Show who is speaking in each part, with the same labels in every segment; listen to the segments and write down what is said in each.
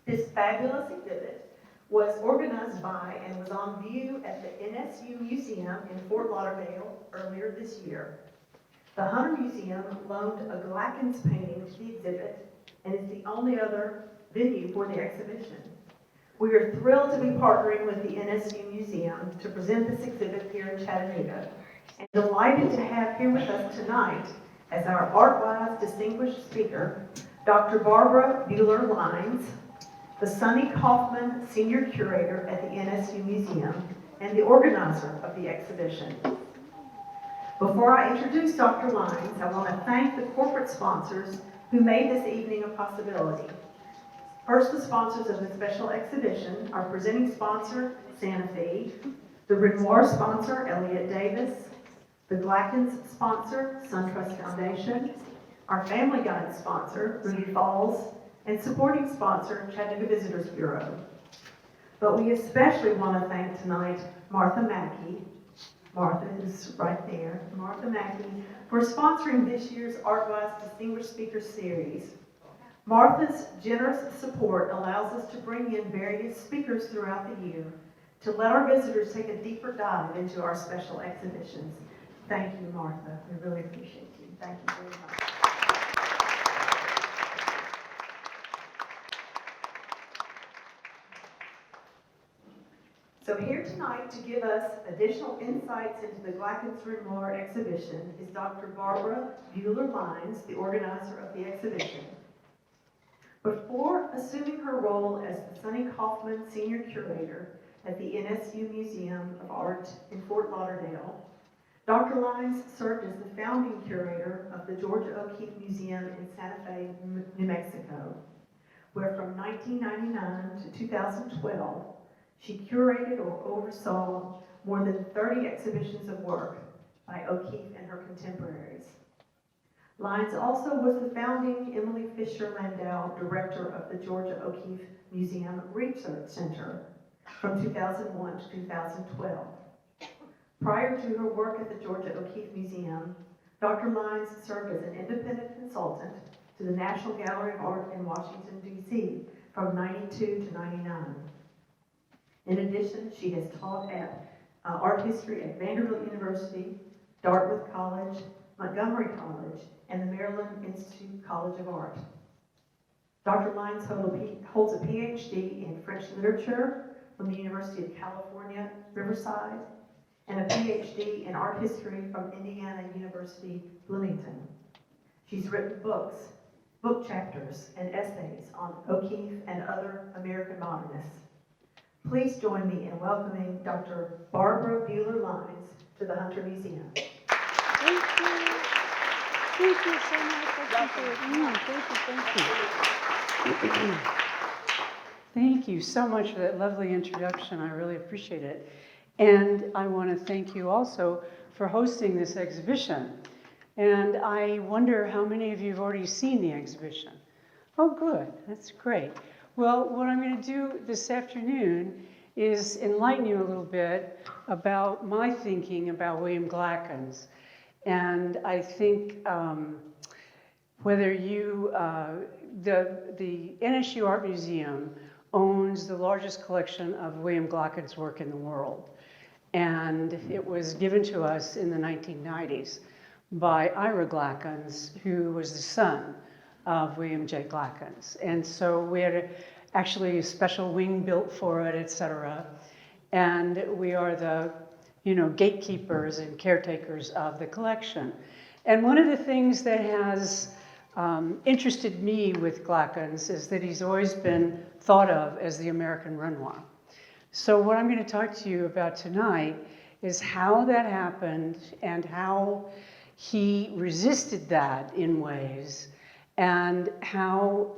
Speaker 1: This fabulous exhibit was organized by and was on view at the NSU Museum in Fort Lauderdale earlier this year. The Hunter Museum loaned a Glackens painting to the exhibit and is the only other venue for the exhibition. We are thrilled to be partnering with the NSU Museum to present this exhibit here in Chattanooga, and delighted to have here with us tonight as our art-wise distinguished speaker, Dr. Barbara Buehler-Lynes, the Sunny Kaufman Senior Curator at the NSU Museum and the organizer of the exhibition. Before I introduce Dr. Lynes, I want to thank the corporate sponsors who made this evening a possibility. First, the sponsors of the special exhibition, our presenting sponsor, Santa Fe, the Renoir sponsor, Elliott Davis, the Glackens sponsor, SunTrust Foundation, our Family Guide sponsor, Ruby Falls, and supporting sponsor, Chattanooga Visitors Bureau. But we especially want to thank tonight Martha Mackey. Martha is right there. Martha Mackey for sponsoring this year's ArtWise Distinguished Speaker Series. Martha's generous support allows us to bring in various speakers throughout the year to let our visitors take a deeper dive into our special exhibitions. Thank you, Martha. We really appreciate you. Thank you very much. So here tonight to give us additional insights into the Glackens Renoir exhibition is Dr. Barbara Buehler-Lynes, the organizer of the exhibition. Before assuming her role as the Sunny Kaufman Senior Curator at the NSU Museum of Art in Fort Lauderdale, Dr. Lynes served as the founding curator of the Georgia O'Keeffe Museum in Santa Fe, New Mexico, where from 1999 to 2012, she curated or oversaw more than 30 exhibitions of work by O'Keeffe and her contemporaries. Lynes also was the founding Emily Fisher Landau Director of the Georgia O'Keeffe Museum Research Center from 2001 to 2012. Prior to her work at the Georgia O'Keeffe Museum, Dr. Lynes served as an independent consultant to the National Gallery of Art in Washington, D.C. from 92 to 99. In addition, she has taught at art history at Vanderbilt University, Dartmouth College, Montgomery College, and the Maryland Institute College of Art. Dr. Lynes holds a Ph.D. in French literature from the University of California, Riverside, and a Ph.D. in art history from Indiana University, Bloomington. She's written books, book chapters, and essays on O'Keeffe and other American modernists. Please join me in welcoming Dr. Barbara Buehler-Lynes to the Hunter Museum.
Speaker 2: Thank you. Thank you so much. Thank you. Thank you so much for that lovely introduction. I really appreciate it. And I want to thank you also for hosting this exhibition. And I wonder how many of you have already seen the exhibition. Oh, good. That's great. Well, what I'm going to do this afternoon is enlighten you a little bit about my thinking about William Glackens. And I think whether you, the NSU Art Museum owns the largest collection of William Glackens' work in the world. And it was given to us in the 1990s by Ira Glackens, who was the son of William J. Glackens. And so we had actually a special wing built for it, etc. And we are the, gatekeepers and caretakers of the collection. And one of the things that has interested me with Glackens is that he's always been thought of as the American Renoir. So what I'm going to talk to you about tonight is how that happened and how he resisted that in ways, and how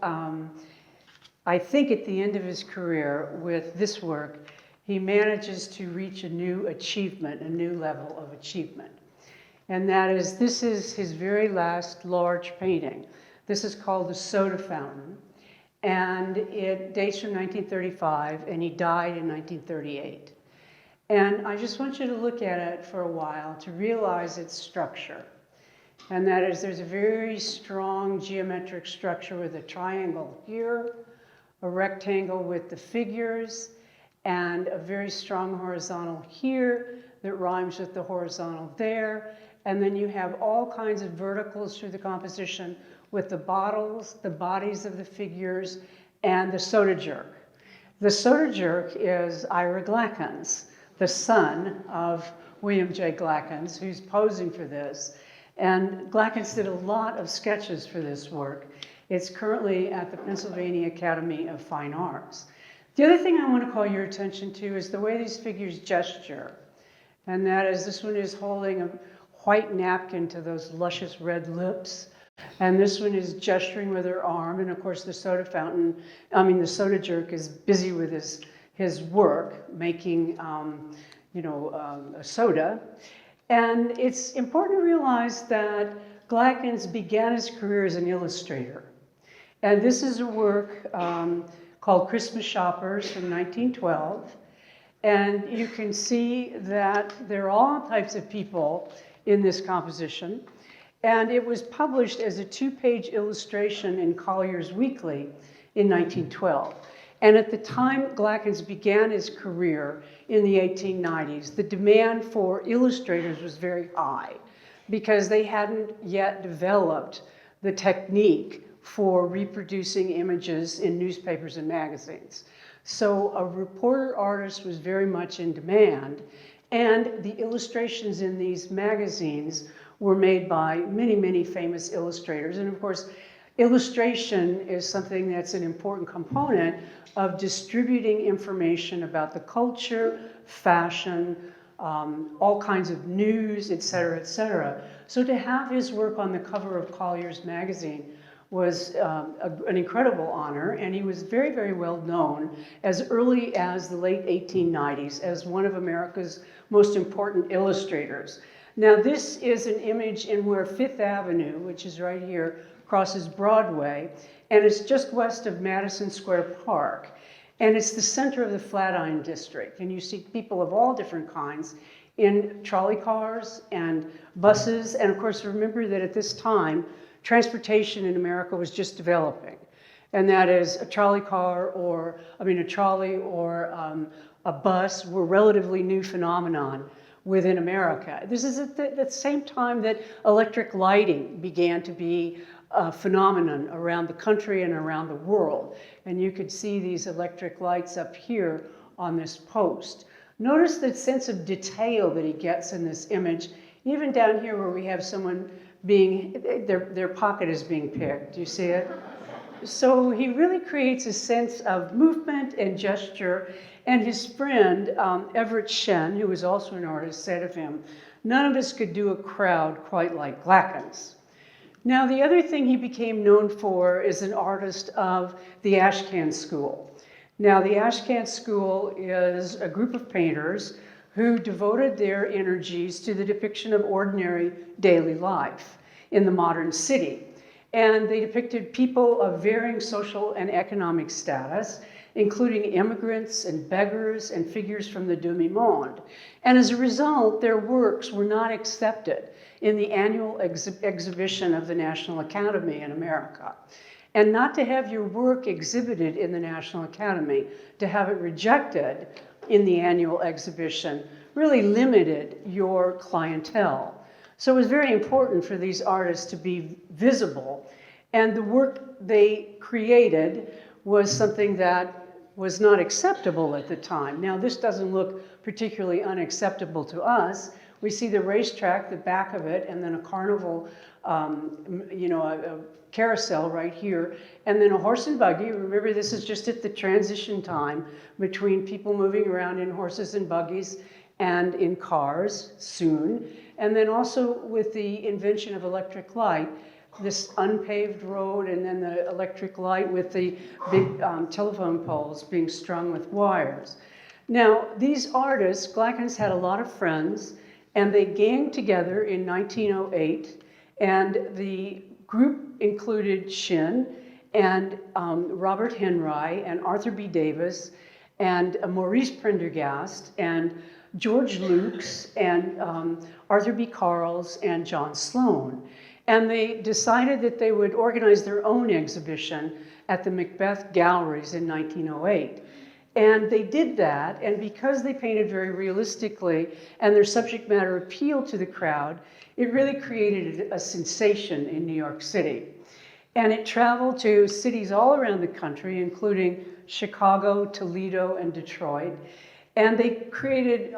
Speaker 2: I think at the end of his career with this work, he manages to reach a new achievement, a new level of achievement. And that is, this is his very last large painting. This is called the Soda Fountain. And it dates from 1935, and he died in 1938. And I just want you to look at it for a while to realize its structure. And that is, there's a very strong geometric structure with a triangle here, a rectangle with the figures, and a very strong horizontal here that rhymes with the horizontal there. And then you have all kinds of verticals through the composition with the bottles, the bodies of the figures, and the soda jerk. The soda jerk is Ira Glackens, the son of William J. Glackens, who's posing for this. And Glackens did a lot of sketches for this work. It's currently at the Pennsylvania Academy of Fine Arts. The other thing I want to call your attention to is the way these figures gesture. And that is, this one is holding a white napkin to those luscious red lips. And this one is gesturing with her arm. And of course, the soda jerk is busy with his work, making, a soda. And it's important to realize that Glackens began his career as an illustrator. And this is a work called Christmas Shoppers from 1912. And you can see that there are all types of people in this composition. And it was published as a 2-page illustration in Collier's Weekly in 1912. And at the time Glackens began his career in the 1890s, the demand for illustrators was very high because they hadn't yet developed the technique for reproducing images in newspapers and magazines. So a reporter artist was very much in demand, and the illustrations in these magazines were made by many, many famous illustrators. And of course, illustration is something that's an important component of distributing information about the culture, fashion, all kinds of news, et cetera, et cetera. So to have his work on the cover of Collier's magazine was an incredible honor, and he was very, very well known as early as the late 1890s as one of America's most important illustrators. Now, this is an image in where Fifth Avenue, which is right here, crosses Broadway, and it's just west of Madison Square Park. And it's the center of the Flatiron District, and you see people of all different kinds in trolley cars and buses. And of course, remember that at this time, transportation in America was just developing. And that is a trolley car or, a trolley or a bus were relatively new phenomenon within America. This is at the same time that electric lighting began to be a phenomenon around the country and around the world. And you could see these electric lights up here on this post. Notice the sense of detail that he gets in this image, even down here where we have someone their pocket is being picked. Do you see it? So he really creates a sense of movement and gesture. And his friend, Everett Shen, who was also an artist, said of him, "None of us could do a crowd quite like Glackens." Now, the other thing he became known for is an artist of the Ashcan School. Now, the Ashcan School is a group of painters who devoted their energies to the depiction of ordinary daily life in the modern city. And they depicted people of varying social and economic status, including immigrants and beggars and figures from the demi-monde. And as a result, their works were not accepted in the annual exhibition of the National Academy in America. And not to have your work exhibited in the National Academy, to have it rejected in the annual exhibition, really limited your clientele. So it was very important for these artists to be visible. And the work they created was something that was not acceptable at the time. Now, this doesn't look particularly unacceptable to us. We see the racetrack, the back of it, and then a carnival, a carousel right here, and then a horse and buggy. Remember, this is just at the transition time between people moving around in horses and buggies and in cars soon. And then also with the invention of electric light, this unpaved road and then the electric light with the big telephone poles being strung with wires. Now, these artists, Glackens had a lot of friends, and they ganged together in 1908, and the group included Shin and Robert Henry and Arthur B. Davis and Maurice Prendergast and George Lukes and Arthur B. Carles and John Sloan. And they decided that they would organize their own exhibition at the Macbeth Galleries in 1908. And they did that, and because they painted very realistically and their subject matter appealed to the crowd, it really created a sensation in New York City. And it traveled to cities all around the country, including Chicago, Toledo, and Detroit. And they created,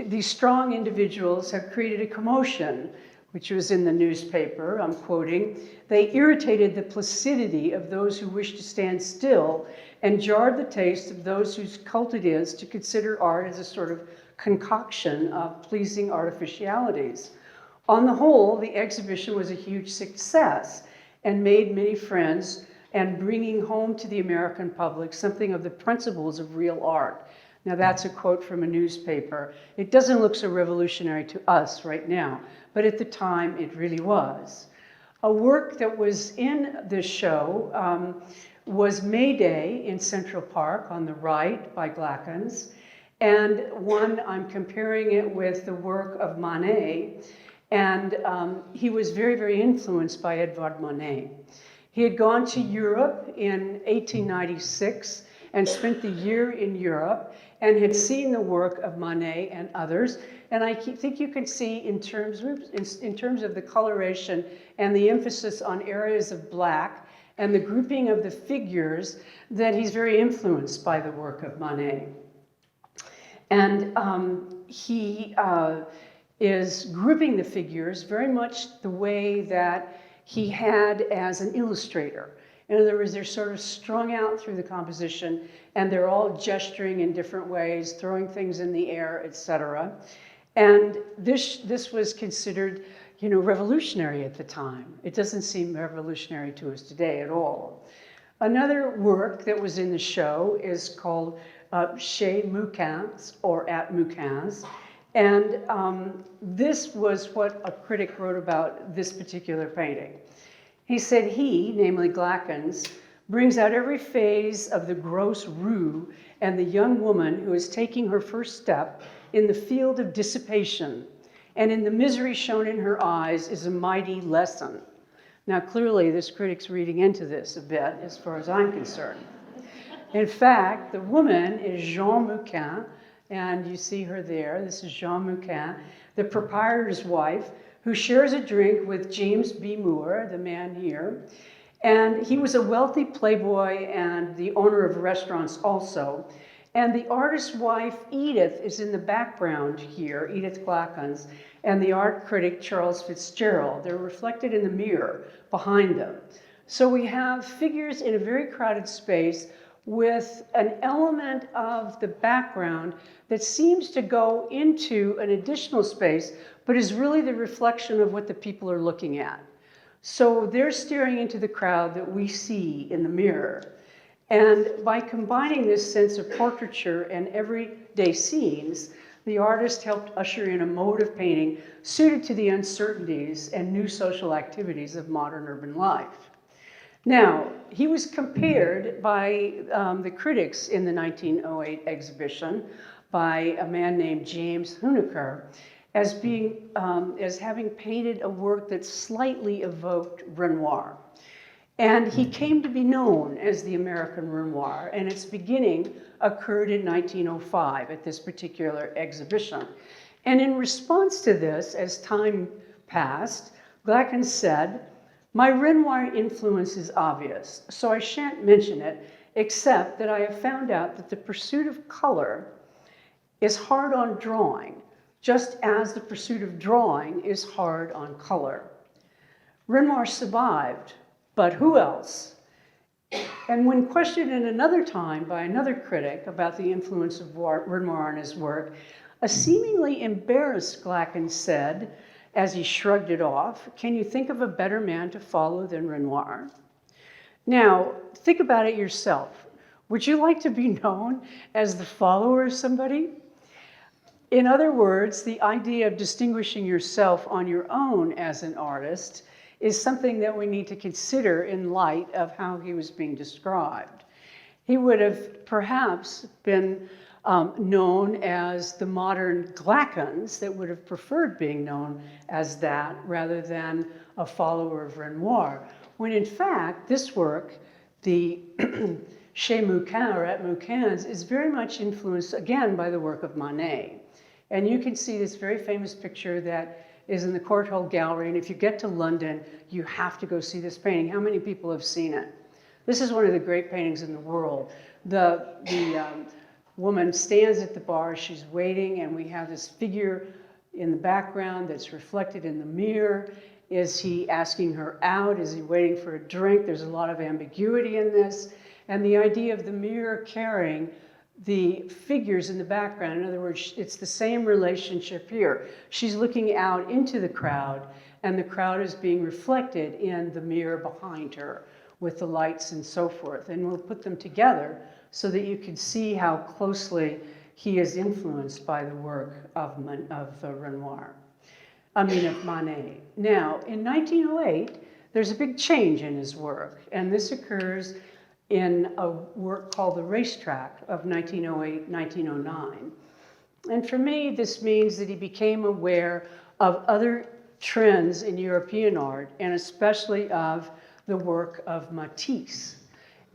Speaker 2: these strong individuals have created a commotion, which was in the newspaper, I'm quoting. They irritated the placidity of those who wished to stand still and jarred the taste of those whose cult it is to consider art as a sort of concoction of pleasing artificialities. On the whole, the exhibition was a huge success and made many friends and bringing home to the American public something of the principles of real art. Now that's a quote from a newspaper. It doesn't look so revolutionary to us right now, but at the time it really was. A work that was in this show was May Day in Central Park on the right by Glackens, and one I'm comparing it with the work of Monet, and he was very, very influenced by Edvard Monet. He had gone to Europe in 1896 and spent the year in Europe and had seen the work of Monet and others. And I think you can see in terms of the coloration and the emphasis on areas of black and the grouping of the figures that he's very influenced by the work of Monet. And he is grouping the figures very much the way that he had as an illustrator. In other words, they're sort of strung out through the composition and they're all gesturing in different ways, throwing things in the air, etc. And this was considered, revolutionary at the time. It doesn't seem revolutionary to us today at all. Another work that was in the show is called Chez Mouquins, or at Mouquins. And this was what a critic wrote about this particular painting. He said he, namely Glackens, brings out every phase of the gross rue and the young woman who is taking her first step in the field of dissipation, and in the misery shown in her eyes is a mighty lesson. Now clearly this critic's reading into this a bit as far as I'm concerned. In fact, the woman is Jean Mouquin, and you see her there. This is Jean Mouquin, the proprietor's wife, who shares a drink with James B. Moore, the man here. And he was a wealthy playboy and the owner of restaurants also. And the artist's wife, Edith, is in the background here, Edith Glackens, and the art critic, Charles Fitzgerald. They're reflected in the mirror behind them. So we have figures in a very crowded space with an element of the background that seems to go into an additional space, but is really the reflection of what the people are looking at. So they're staring into the crowd that we see in the mirror. And by combining this sense of portraiture and everyday scenes, the artist helped usher in a mode of painting suited to the uncertainties and new social activities of modern urban life. Now, he was compared by the critics in the 1908 exhibition by a man named James Huneker as having painted a work that slightly evoked Renoir. And he came to be known as the American Renoir, and its beginning occurred in 1905 at this particular exhibition. And in response to this, as time passed, Glackens said, "My Renoir influence is obvious, so I shan't mention it, except that I have found out that the pursuit of color is hard on drawing, just as the pursuit of drawing is hard on color. Renoir survived, but who else?" And when questioned in another time by another critic about the influence of Renoir on his work, a seemingly embarrassed Glackens said, as he shrugged it off, "Can you think of a better man to follow than Renoir?" Now, think about it yourself. Would you like to be known as the follower of somebody? In other words, the idea of distinguishing yourself on your own as an artist is something that we need to consider in light of how he was being described. He would have perhaps been known as the modern Glackens that would have preferred being known as that rather than a follower of Renoir. when in fact this work, the Chez Mouquin or at Mouquin's, is very much influenced again by the work of Monet. And you can see this very famous picture that is in the Courtauld Gallery, and if you get to London, you have to go see this painting. How many people have seen it? This is one of the great paintings in the world. The woman stands at the bar, she's waiting, and we have this figure in the background that's reflected in the mirror. Is he asking her out? Is he waiting for a drink? There's a lot of ambiguity in this. And the idea of the mirror carrying the figures in the background. In other words, it's the same relationship here. She's looking out into the crowd, and the crowd is being reflected in the mirror behind her with the lights and so forth. And we'll put them together so that you can see how closely he is influenced by the work of Renoir. Of Monet. Now, in 1908, there's a big change in his work, and this occurs in a work called The Racetrack of 1908-1909. And for me, this means that he became aware of other trends in European art, and especially of the work of Matisse.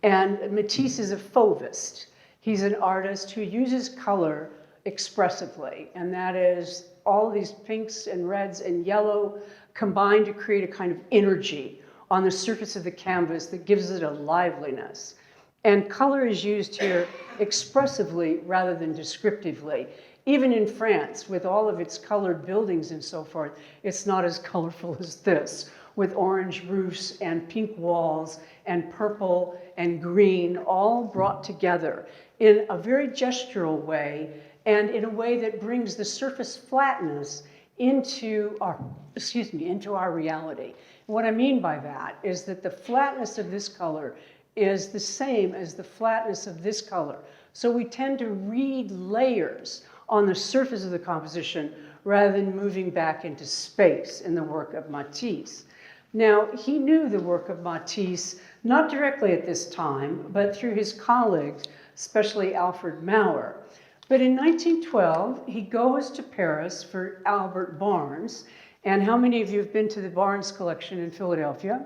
Speaker 2: And Matisse is a fauvist. He's an artist who uses color expressively, and that is all these pinks and reds and yellow combined to create a kind of energy on the surface of the canvas that gives it a liveliness. And color is used here expressively rather than descriptively. Even in France, with all of its colored buildings and so forth, it's not as colorful as this, with orange roofs and pink walls and purple and green all brought together in a very gestural way, and in a way that brings the surface flatness into our reality. What I mean by that is that the flatness of this color is the same as the flatness of this color. So we tend to read layers on the surface of the composition rather than moving back into space in the work of Matisse. Now, he knew the work of Matisse not directly at this time, but through his colleagues, especially Alfred Mauer. But in 1912, he goes to Paris for Albert Barnes. And how many of you have been to the Barnes collection in Philadelphia?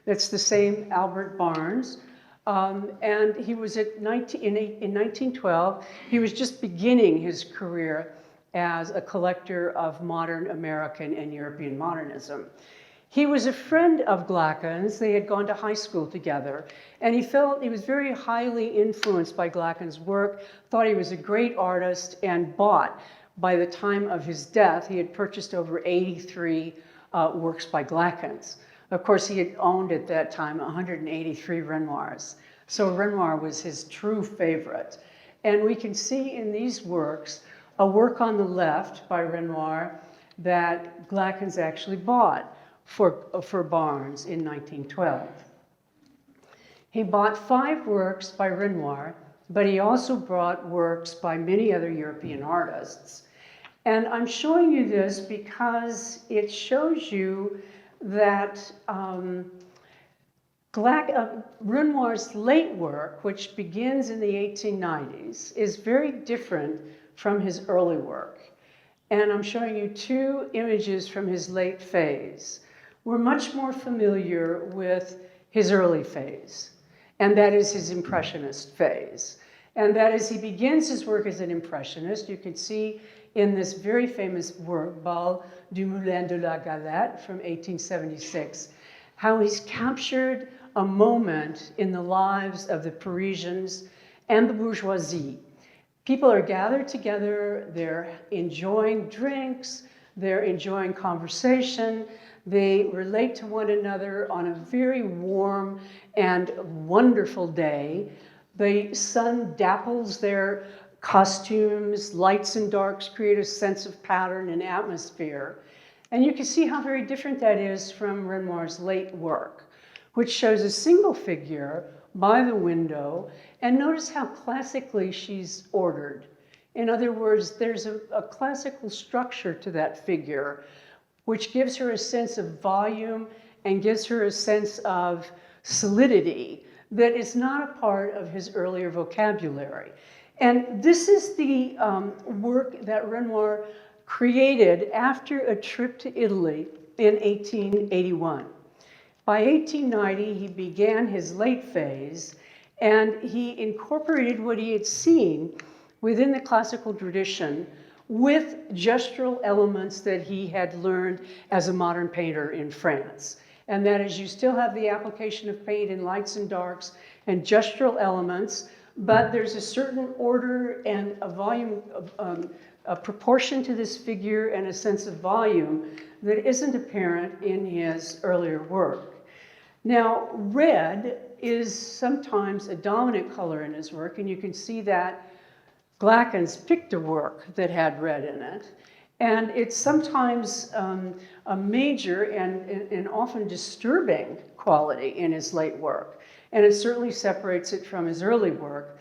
Speaker 2: That's the same Albert Barnes. And he was in 1912, he was just beginning his career as a collector of modern American and European modernism. He was a friend of Glackens. They had gone to high school together, and he felt he was very highly influenced by Glackens' work, thought he was a great artist, and bought, by the time of his death, he had purchased over 83 works by Glackens. Of course, he had owned at that time 183 Renoirs. So Renoir was his true favorite. And we can see in these works, a work on the left by Renoir that Glackens actually bought for Barnes in 1912. He bought 5 works by Renoir, but he also brought works by many other European artists. And I'm showing you this because it shows you that Renoir's late work, which begins in the 1890s, is very different from his early work. And I'm showing you 2 images from his late phase. We're much more familiar with his early phase, and that is his Impressionist phase. And that is, he begins his work as an Impressionist. You can see in this very famous work, Bal du Moulin de la Galette from 1876, how he's captured a moment in the lives of the Parisians and the bourgeoisie. People are gathered together, they're enjoying drinks, they're enjoying conversation, they relate to one another on a very warm and wonderful day. The sun dapples their costumes, lights and darks create a sense of pattern and atmosphere. And you can see how very different that is from Renoir's late work, which shows a single figure by the window, and notice how classically she's ordered. In other words, there's a classical structure to that figure, which gives her a sense of volume and gives her a sense of solidity that is not a part of his earlier vocabulary. And this is the work that Renoir created after a trip to Italy in 1881. By 1890, he began his late phase, and he incorporated what he had seen within the classical tradition with gestural elements that he had learned as a modern painter in France. And that is, you still have the application of paint in lights and darks and gestural elements, but there's a certain order and a volume, a proportion to this figure and a sense of volume that isn't apparent in his earlier work. Now, red is sometimes a dominant color in his work, and you can see that Glackens picked a work that had red in it. And it's sometimes a major and often disturbing quality in his late work. And it certainly separates it from his early work.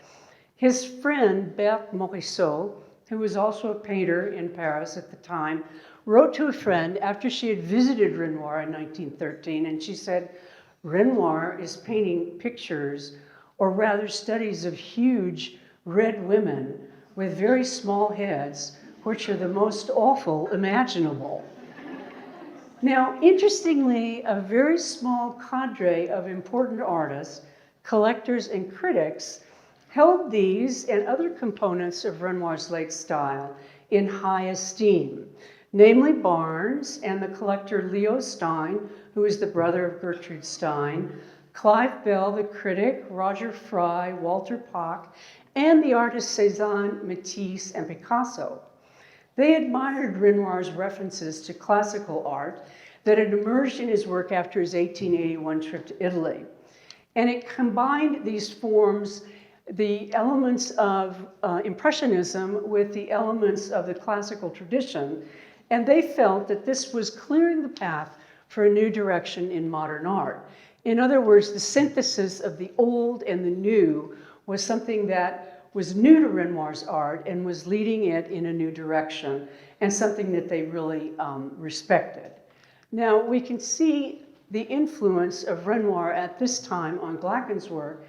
Speaker 2: His friend, Berthe Morisot, who was also a painter in Paris at the time, wrote to a friend after she had visited Renoir in 1913, and she said, "Renoir is painting pictures, or rather studies of huge red women with very small heads, which are the most awful imaginable." Now, interestingly, a very small cadre of important artists, collectors, and critics held these and other components of Renoir's late style in high esteem, namely Barnes and the collector Leo Stein, who is the brother of Gertrude Stein, Clive Bell, the critic, Roger Fry, Walter Pock, and the artists Cézanne, Matisse, and Picasso. They admired Renoir's references to classical art that had emerged in his work after his 1881 trip to Italy. And it combined these forms, the elements of Impressionism with the elements of the classical tradition, and they felt that this was clearing the path for a new direction in modern art. In other words, the synthesis of the old and the new was something that was new to Renoir's art and was leading it in a new direction, and something that they really respected. Now, we can see the influence of Renoir at this time on Glackens' work,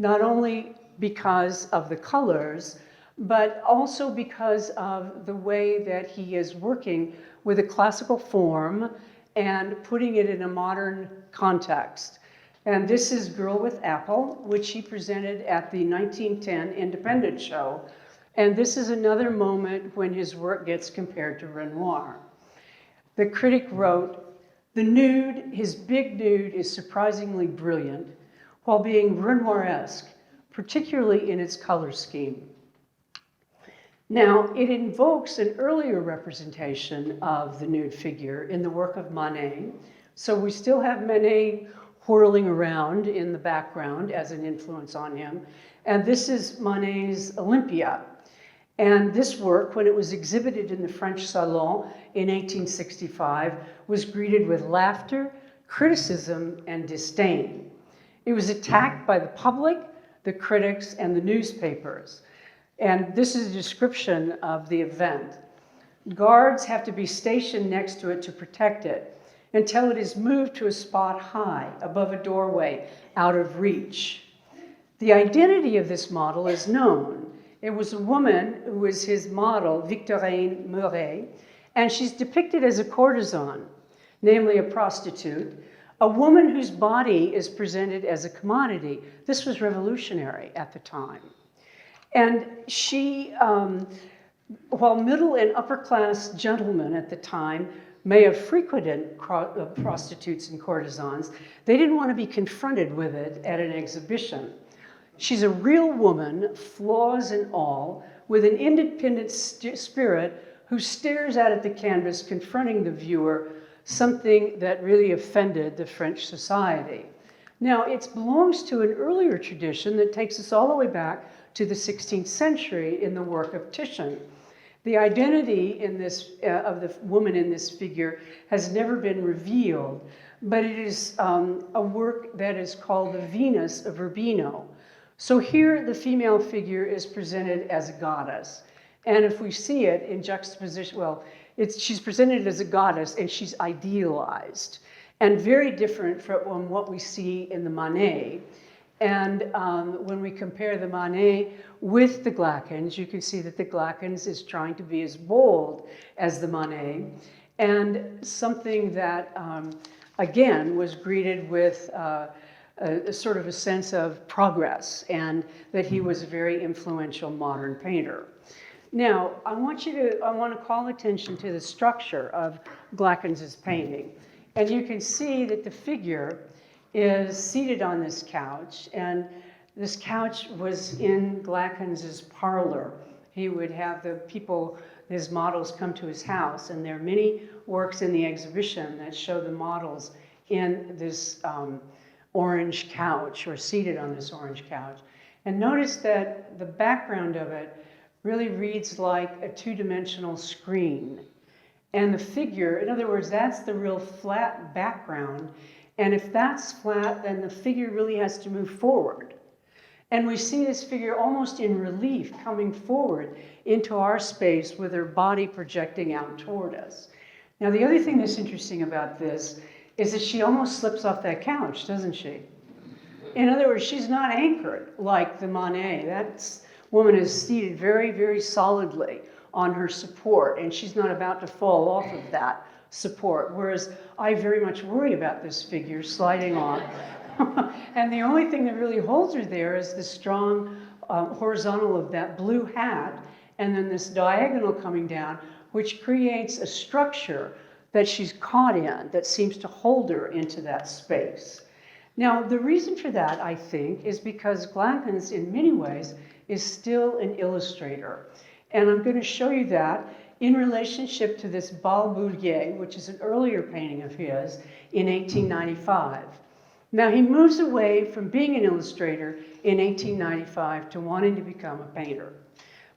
Speaker 2: not only because of the colors, but also because of the way that he is working with a classical form and putting it in a modern context. And this is Girl with Apple, which he presented at the 1910 Independent Show. And this is another moment when his work gets compared to Renoir. The critic wrote, "The nude, his big nude, is surprisingly brilliant, while being Renoir-esque, particularly in its color scheme." Now, it invokes an earlier representation of the nude figure in the work of Manet. So we still have Manet whirling around in the background as an influence on him. And this is Manet's Olympia. And this work, when it was exhibited in the French Salon in 1865, was greeted with laughter, criticism, and disdain. It was attacked by the public, the critics, and the newspapers. And this is a description of the event. Guards have to be stationed next to it to protect it until it is moved to a spot high above a doorway out of reach. The identity of this model is known. It was a woman who was his model, Victorine Meuret, and she's depicted as a courtesan, namely a prostitute, a woman whose body is presented as a commodity. This was revolutionary at the time. And she, while middle and upper class gentlemen at the time may have frequented prostitutes and courtesans, they didn't want to be confronted with it at an exhibition. She's a real woman, flaws and all, with an independent spirit who stares out at the canvas, confronting the viewer, something that really offended the French society. Now, it belongs to an earlier tradition that takes us all the way back to the 16th century in the work of Titian. The identity in this, of the woman in this figure has never been revealed, but it is a work that is called the Venus of Urbino. So here the female figure is presented as a goddess. And if we see it in juxtaposition, well, she's presented as a goddess and she's idealized, and very different from what we see in the Manet. And when we compare the Manet with the Glackens, you can see that the Glackens is trying to be as bold as the Manet. And something that again, was greeted with a sort of a sense of progress, and that he was a very influential modern painter. Now, I want to call attention to the structure of Glackens' painting. And you can see that the figure is seated on this couch, and this couch was in Glackens' parlor. He would have the people, his models, come to his house, and there are many works in the exhibition that show the models in this orange couch, or seated on this orange couch. And notice that the background of it really reads like a two-dimensional screen. And the figure, in other words, that's the real flat background. And if that's flat, then the figure really has to move forward. And we see this figure almost in relief coming forward into our space with her body projecting out toward us. Now, the other thing that's interesting about this is that she almost slips off that couch, doesn't she? In other words, she's not anchored like the Monet. That woman is seated very, very solidly on her support, and she's not about to fall off of that support, whereas I very much worry about this figure sliding off. And the only thing that really holds her there is the strong horizontal of that blue hat, and then this diagonal coming down, which creates a structure that she's caught in that seems to hold her into that space. Now, the reason for that, I think, is because Glackens, in many ways, is still an illustrator. And I'm going to show you that in relationship to this Bal Boulier, which is an earlier painting of his in 1895. Now, he moves away from being an illustrator in 1895 to wanting to become a painter.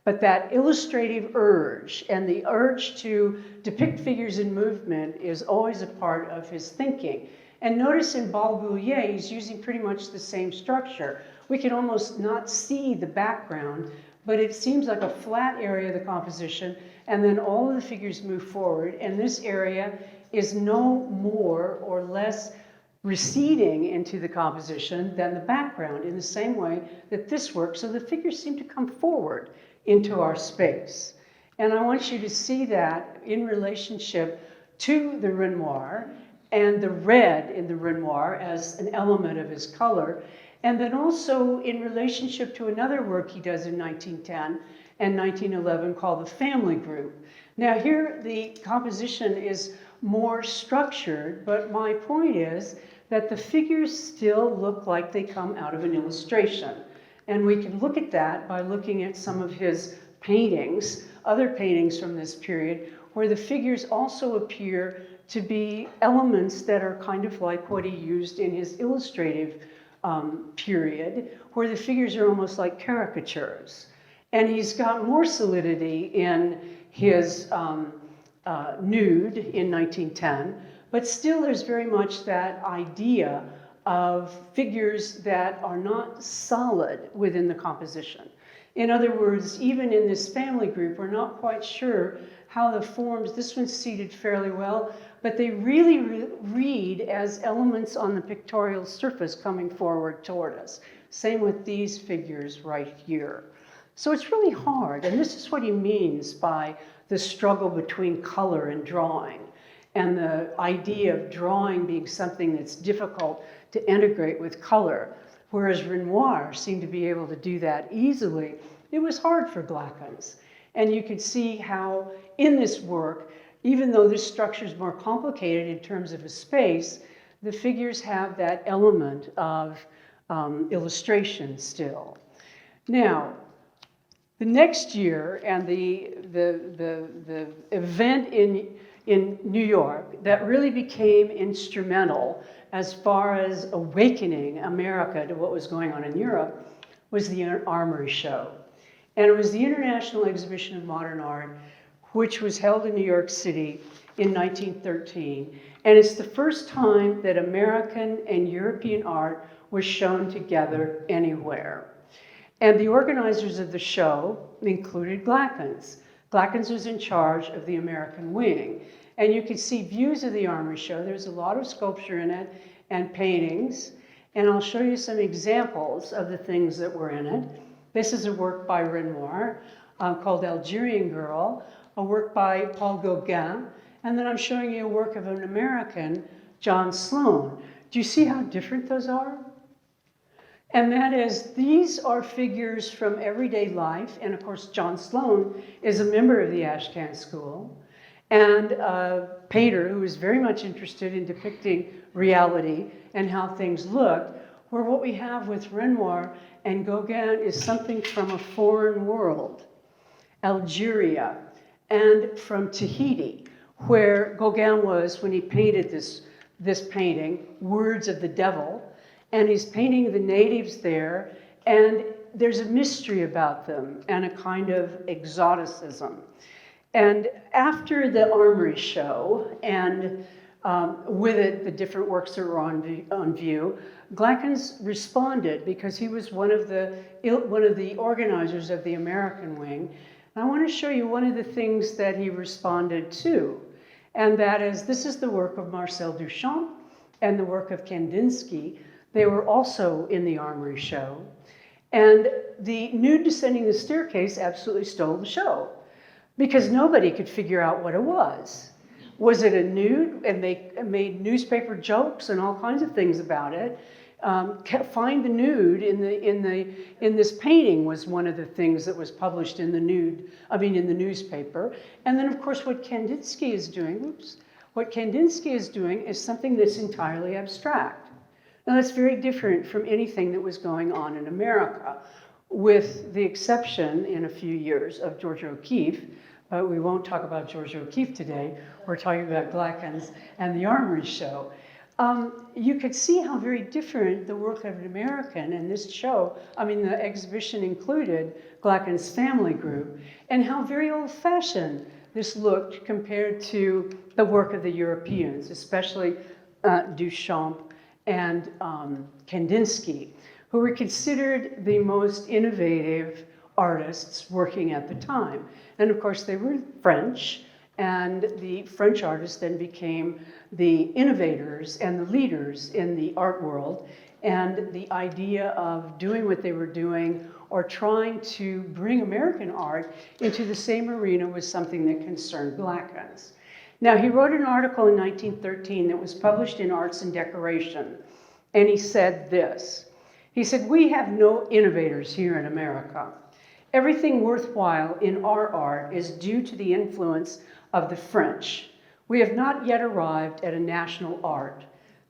Speaker 2: But that illustrative urge and the urge to depict figures in movement is always a part of his thinking. And notice in Bal Boulier, he's using pretty much the same structure. We can almost not see the background, but it seems like a flat area of the composition, and then all of the figures move forward, and this area is no more or less receding into the composition than the background, in the same way that this works, so the figures seem to come forward into our space. And I want you to see that in relationship to the Renoir, and the red in the Renoir as an element of his color, and then also in relationship to another work he does in 1910 and 1911 called The Family Group. Now here the composition is more structured, but my point is that the figures still look like they come out of an illustration. And we can look at that by looking at some of his paintings, other paintings from this period, where the figures also appear to be elements that are kind of like what he used in his illustrative period, where the figures are almost like caricatures. And he's got more solidity in his nude in 1910, but still there's very much that idea of figures that are not solid within the composition. In other words, even in this family group, we're not quite sure how the forms, this one's seated fairly well, but they really read as elements on the pictorial surface coming forward toward us. Same with these figures right here. So it's really hard, and this is what he means by the struggle between color and drawing, and the idea of drawing being something that's difficult to integrate with color. Whereas Renoir seemed to be able to do that easily, it was hard for Glackens. And you could see how in this work, even though this structure is more complicated in terms of a space, the figures have that element of illustration still. Now, the next year, and the event in New York that really became instrumental as far as awakening America to what was going on in Europe was the Armory Show. And it was the International Exhibition of Modern Art, which was held in New York City in 1913. And it's the first time that American and European art was shown together anywhere. And the organizers of the show included Glackens. Glackens was in charge of the American wing. And you can see views of the Armory Show. There's a lot of sculpture in it and paintings. And I'll show you some examples of the things that were in it. This is a work by Renoir called Algerian Girl, a work by Paul Gauguin, and then I'm showing you a work of an American John Sloan. Do you see how different those are? And that is, these are figures from everyday life. And of course, John Sloan is a member of the Ashcan School and a painter who is very much interested in depicting reality and how things look, where what we have with Renoir and Gauguin is something from a foreign world, Algeria, and from Tahiti, where Gauguin was when he painted this painting, Words of the Devil, and he's painting the natives there, and there's a mystery about them and a kind of exoticism. And after the Armory Show, and with it, the different works that were on view, Glackens responded because he was one of the organizers of the American wing. And I want to show you one of the things that he responded to, and that is, this is the work of Marcel Duchamp and the work of Kandinsky. They were also in the Armory Show. And the nude descending the staircase absolutely stole the show because nobody could figure out what it was. Was it a nude? And they made newspaper jokes and all kinds of things about it. Find the nude in this painting was one of the things that was published in the newspaper. And then of course what Kandinsky is doing, is something that's entirely abstract. Now that's very different from anything that was going on in America, with the exception in a few years of George O'Keeffe, but we won't talk about George O'Keeffe today. We're talking about Glackens and the Armory Show. You could see how very different the work of an American, and this show, the exhibition included Glackens' family group, and how very old-fashioned this looked compared to the work of the Europeans, especially Duchamp and Kandinsky, who were considered the most innovative artists working at the time. And of course, they were French, and the French artists then became the innovators and the leaders in the art world. And the idea of doing what they were doing or trying to bring American art into the same arena was something that concerned Glackens. Now, he wrote an article in 1913 that was published in Arts and Decoration, and he said this. He said, "We have no innovators here in America. Everything worthwhile in our art is due to the influence of the French. We have not yet arrived at a national art.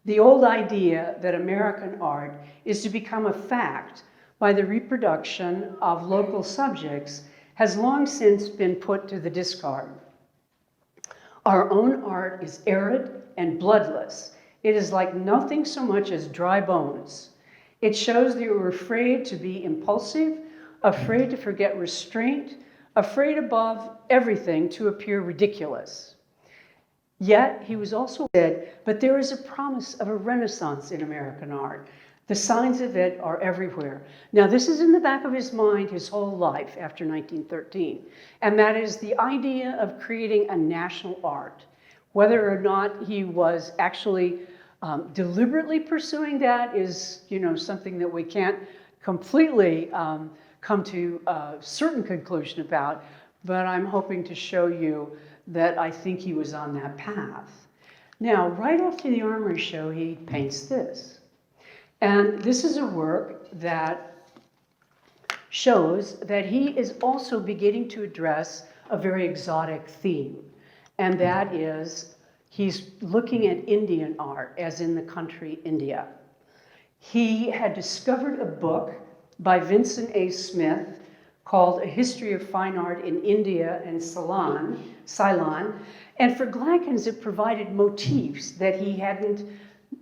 Speaker 2: The old idea that American art is to become a fact by the reproduction of local subjects has long since been put to the discard. Our own art is arid and bloodless. It is like nothing so much as dry bones. It shows that you were afraid to be impulsive, afraid to forget restraint, afraid above everything to appear ridiculous." Yet, he was also said, but there is a promise of a renaissance in American art. The signs of it are everywhere. Now, this is in the back of his mind his whole life after 1913, and that is the idea of creating a national art. Whether or not he was actually deliberately pursuing that is, something that we can't completely come to a certain conclusion about, but I'm hoping to show you that I think he was on that path. Now, right after the Armory Show, he paints this. And this is a work that shows that he is also beginning to address a very exotic theme, and that is he's looking at Indian art, as in the country India. He had discovered a book by Vincent A. Smith called A History of Fine Art in India and Ceylon, and for Glackens it provided motifs that he hadn't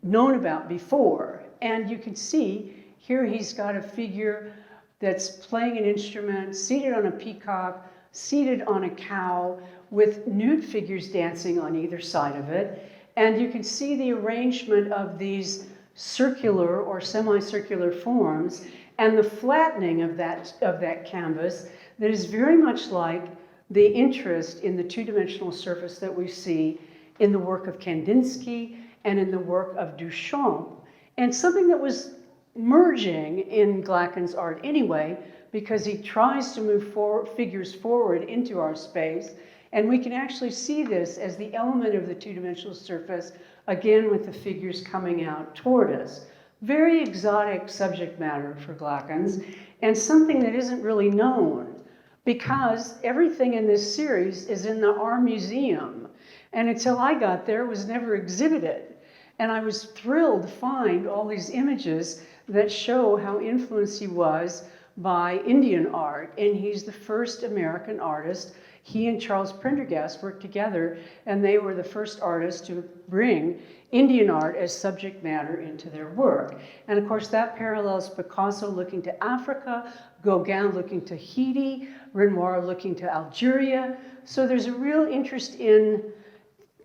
Speaker 2: known about before. And you can see here he's got a figure that's playing an instrument, seated on a peacock, seated on a cow, with nude figures dancing on either side of it. And you can see the arrangement of these circular or semicircular forms and the flattening of that canvas that is very much like the interest in the two-dimensional surface that we see in the work of Kandinsky and in the work of Duchamp, and something that was merging in Glackens' art anyway, because he tries to move figures forward into our space, and we can actually see this as the element of the two-dimensional surface again with the figures coming out toward us. Very exotic subject matter for Glackens, and something that isn't really known, because everything in this series is in the Art Museum, and until I got there, it was never exhibited. And I was thrilled to find all these images that show how influenced he was by Indian art, and he's the first American artist. He and Charles Prendergast worked together, and they were the first artists to bring Indian art as subject matter into their work. And of course, that parallels Picasso looking to Africa, Gauguin looking to Haiti, Renoir looking to Algeria. So there's a real interest in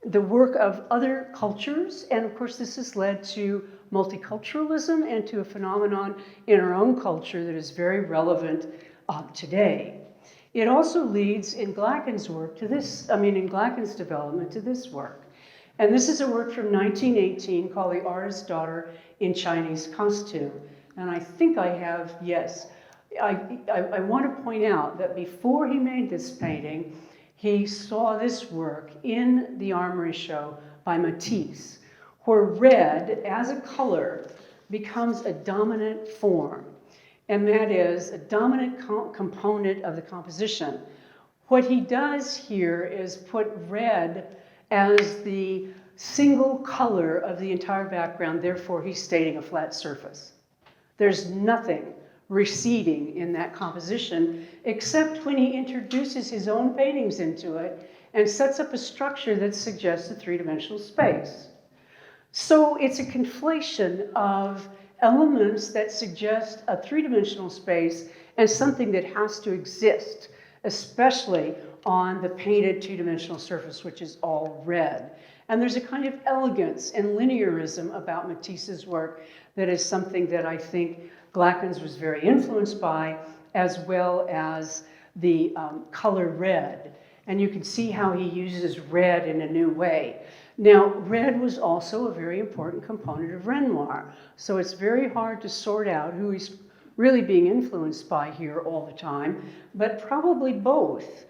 Speaker 2: the work of other cultures, and of course, this has led to multiculturalism and to a phenomenon in our own culture that is very relevant today. It also leads in Glackens' work to this, in Glackens' development to this work. And this is a work from 1918 called The Artist's Daughter in Chinese Costume. And I think I have, yes. I want to point out that before he made this painting, he saw this work in the Armory Show by Matisse, where red as a color becomes a dominant form. And that is a dominant component of the composition. What he does here is put red as the single color of the entire background, therefore he's stating a flat surface. There's nothing receding in that composition, except when he introduces his own paintings into it and sets up a structure that suggests a three-dimensional space. So it's a conflation of elements that suggest a three-dimensional space and something that has to exist, especially on the painted two-dimensional surface, which is all red. And there's a kind of elegance and linearism about Matisse's work that is something that I think Glackens was very influenced by, as well as the color red. And you can see how he uses red in a new way. Now, red was also a very important component of Renoir, so it's very hard to sort out who he's really being influenced by here all the time, but probably both.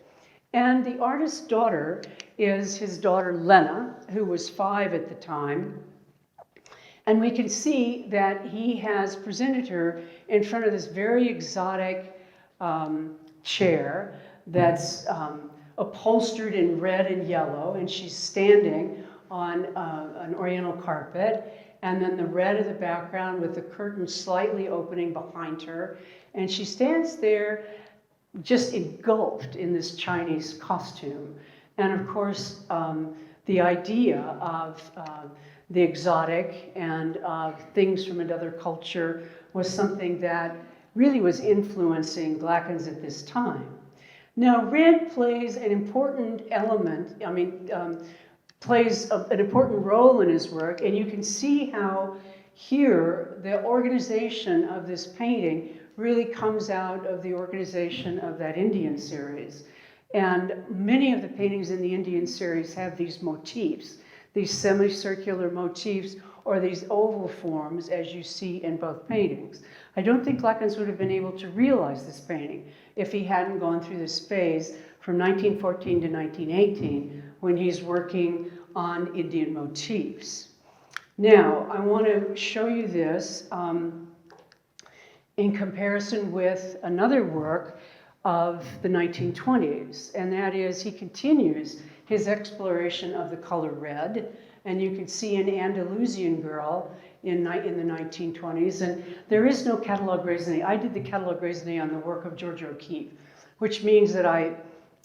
Speaker 2: And the artist's daughter is his daughter Lena, who was 5 at the time. And we can see that he has presented her in front of this very exotic chair that's upholstered in red and yellow, and she's standing on an oriental carpet, and then the red of the background with the curtain slightly opening behind her. And she stands there just engulfed in this Chinese costume. And of course, the idea of the exotic and of things from another culture was something that really was influencing Glackens at this time. Now, red plays an important element, plays an important role in his work, and you can see how here the organization of this painting really comes out of the organization of that Indian series. And many of the paintings in the Indian series have these motifs, these semicircular motifs, or these oval forms, as you see in both paintings. I don't think Glackens would have been able to realize this painting if he hadn't gone through this phase from 1914 to 1918, when he's working on Indian motifs. Now, I want to show you this in comparison with another work of the 1920s, and that is he continues his exploration of the color red, and you can see an Andalusian girl in the 1920s, and there is no catalogue raisonné. I did the catalogue raisonné on the work of Georgia O'Keeffe, which means that I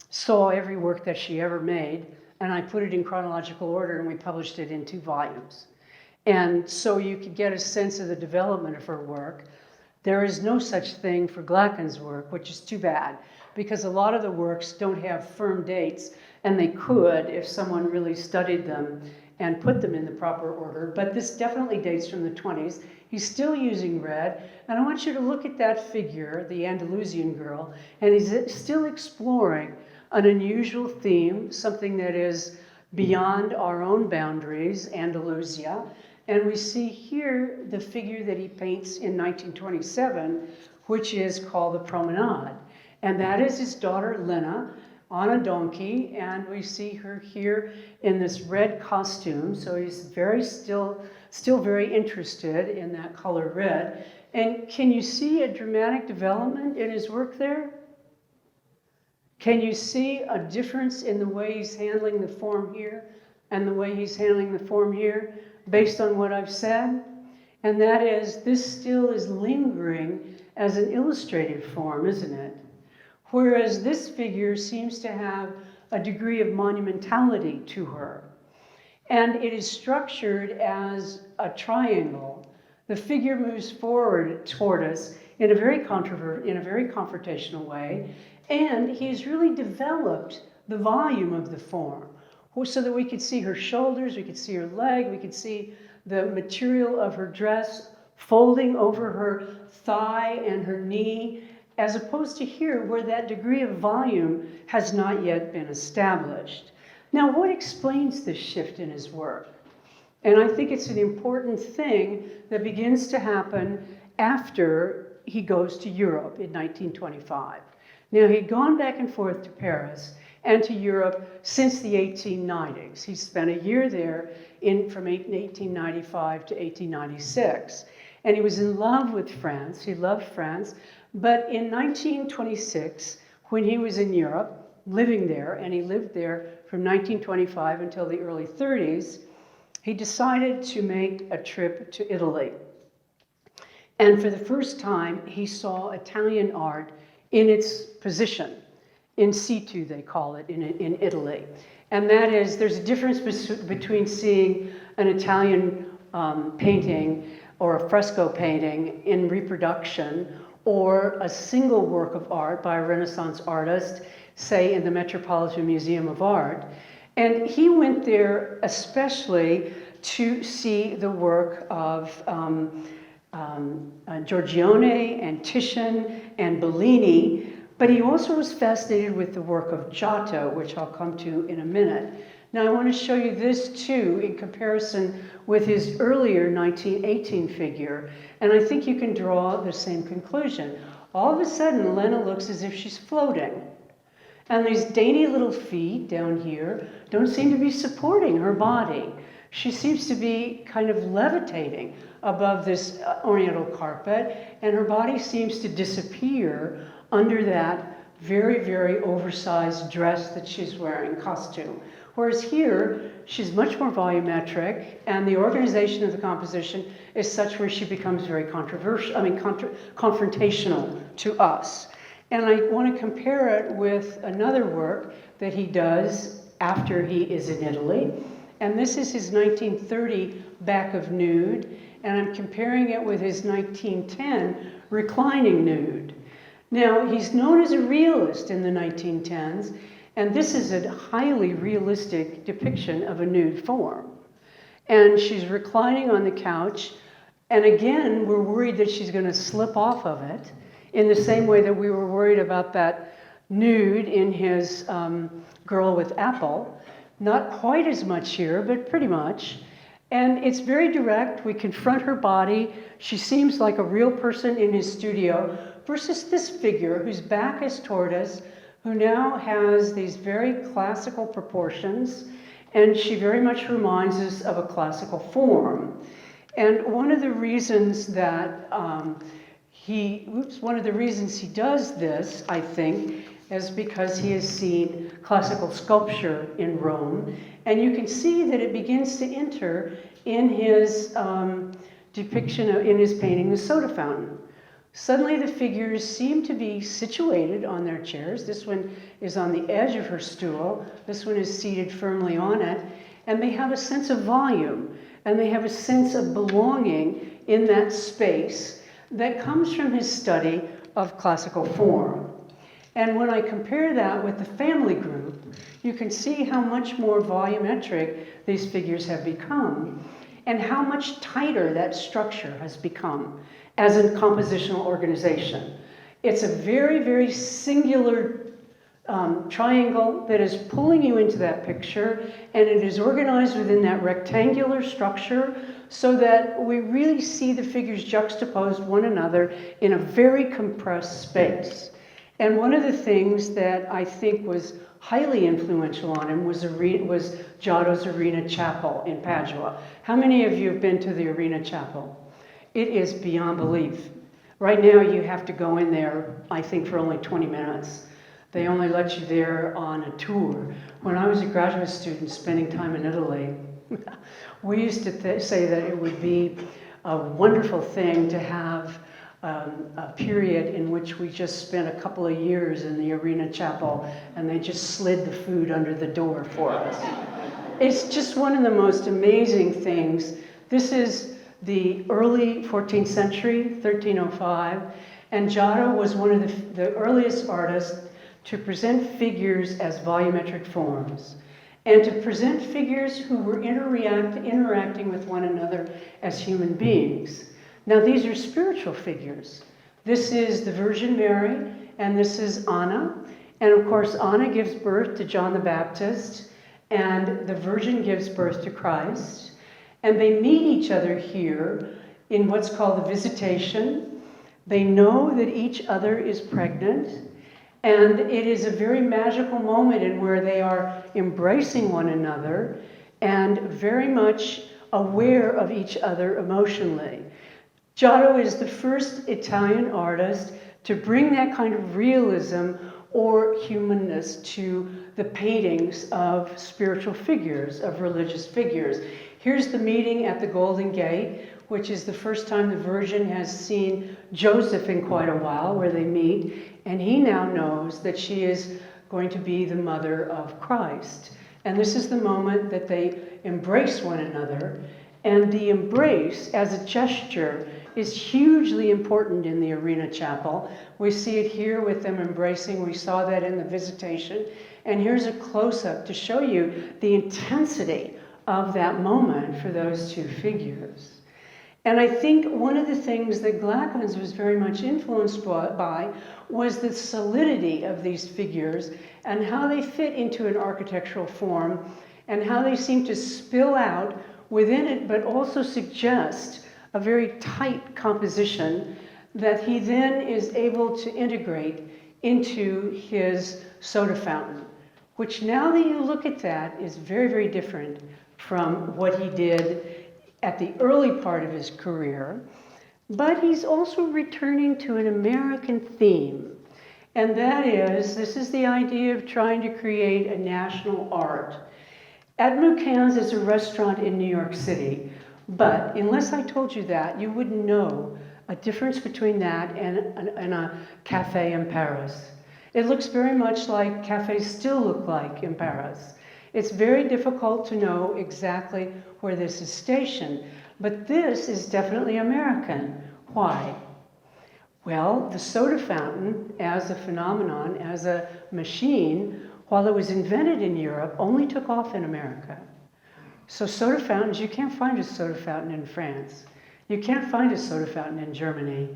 Speaker 2: saw every work that she ever made, and I put it in chronological order, and we published it in 2 volumes. And so you could get a sense of the development of her work. There is no such thing for Glackens' work, which is too bad, because a lot of the works don't have firm dates, and they could if someone really studied them and put them in the proper order. But this definitely dates from the 20s. He's still using red, and I want you to look at that figure, the Andalusian girl, and he's still exploring an unusual theme, something that is beyond our own boundaries, Andalusia. And we see here the figure that he paints in 1927, which is called the Promenade. And that is his daughter, Lena, on a donkey, and we see her here in this red costume. So he's still very interested in that color red. And can you see a dramatic development in his work there? Can you see a difference in the way he's handling the form here and the way he's handling the form here based on what I've said? And that is, this still is lingering as an illustrative form, isn't it? Whereas this figure seems to have a degree of monumentality to her. And it is structured as a triangle. The figure moves forward toward us in a very confrontational way, and he's really developed the volume of the form so that we could see her shoulders, we could see her leg, we could see the material of her dress folding over her thigh and her knee, as opposed to here where that degree of volume has not yet been established. Now, what explains this shift in his work? And I think it's an important thing that begins to happen after he goes to Europe in 1925. Now, he'd gone back and forth to Paris and to Europe since the 1890s. He spent a year there from 1895 to 1896. And he was in love with France. He loved France. But in 1926, when he was in Europe, living there, and he lived there from 1925 until the early 30s, he decided to make a trip to Italy. And for the first time, he saw Italian art in its position, in situ they call it in Italy. And that is, there's a difference between seeing an Italian painting or a fresco painting in reproduction, or a single work of art by a Renaissance artist, say in the Metropolitan Museum of Art. And he went there especially to see the work of Giorgione and Titian and Bellini, but he also was fascinated with the work of Giotto, which I'll come to in a minute. Now I want to show you this too in comparison with his earlier 1918 figure, and I think you can draw the same conclusion. All of a sudden, Lena looks as if she's floating. And these dainty little feet down here don't seem to be supporting her body. She seems to be kind of levitating above this oriental carpet, and her body seems to disappear under that very, very oversized dress that she's wearing, costume. Whereas here, she's much more volumetric, and the organization of the composition is such where she becomes very confrontational to us. And I want to compare it with another work that he does after he is in Italy. And this is his 1930 Back of Nude, and I'm comparing it with his 1910 Reclining Nude. Now, he's known as a realist in the 1910s, and this is a highly realistic depiction of a nude form. And she's reclining on the couch, and again, we're worried that she's going to slip off of it, in the same way that we were worried about that nude in his Girl with Apple. Not quite as much here, but pretty much. And it's very direct. We confront her body. She seems like a real person in his studio, versus this figure whose back is toward us, who now has these very classical proportions, and she very much reminds us of a classical form. And one of the reasons that he does this, I think, is because he has seen classical sculpture in Rome, and you can see that it begins to enter in his depiction in his painting, The Soda Fountain. Suddenly the figures seem to be situated on their chairs. This one is on the edge of her stool. This one is seated firmly on it. And they have a sense of volume, and they have a sense of belonging in that space that comes from his study of classical form. And when I compare that with the family group, you can see how much more volumetric these figures have become, and how much tighter that structure has become as a compositional organization. It's a very, very singular triangle that is pulling you into that picture, and it is organized within that rectangular structure so that we really see the figures juxtaposed one another in a very compressed space. And one of the things that I think was highly influential on him was Giotto's Arena Chapel in Padua. How many of you have been to the Arena Chapel? It is beyond belief. Right now you have to go in there, I think, for only 20 minutes. They only let you there on a tour. When I was a graduate student spending time in Italy, we used to say that it would be a wonderful thing to have a period in which we just spent a couple of years in the Arena Chapel and they just slid the food under the door for us. It's just one of the most amazing things. This is the early 14th century, 1305, and Giotto was one of the earliest artists to present figures as volumetric forms and to present figures who were interacting with one another as human beings. Now these are spiritual figures. This is the Virgin Mary, and this is Anna. And of course, Anna gives birth to John the Baptist, and the Virgin gives birth to Christ. And they meet each other here in what's called the Visitation. They know that each other is pregnant, and it is a very magical moment in where they are embracing one another and very much aware of each other emotionally. Giotto is the first Italian artist to bring that kind of realism or humanness to the paintings of spiritual figures, of religious figures. Here's the meeting at the Golden Gate, which is the first time the Virgin has seen Joseph in quite a while, where they meet, and he now knows that she is going to be the mother of Christ. And this is the moment that they embrace one another, and the embrace as a gesture is hugely important in the Arena Chapel. We see it here with them embracing. We saw that in the Visitation. And here's a close-up to show you the intensity of that moment for those two figures. And I think one of the things that Glackens was very much influenced by was the solidity of these figures and how they fit into an architectural form and how they seem to spill out within it, but also suggest a very tight composition that he then is able to integrate into his soda fountain, which now that you look at that is very, very different from what he did at the early part of his career. But he's also returning to an American theme, and that is, this is the idea of trying to create a national art. At Mucan's is a restaurant in New York City, but unless I told you that, you wouldn't know a difference between that and a cafe in Paris. It looks very much like cafes still look like in Paris. It's very difficult to know exactly where this is stationed, but this is definitely American. Why? Well, the soda fountain as a phenomenon, as a machine, while it was invented in Europe, only took off in America. So soda fountains, you can't find a soda fountain in France. You can't find a soda fountain in Germany.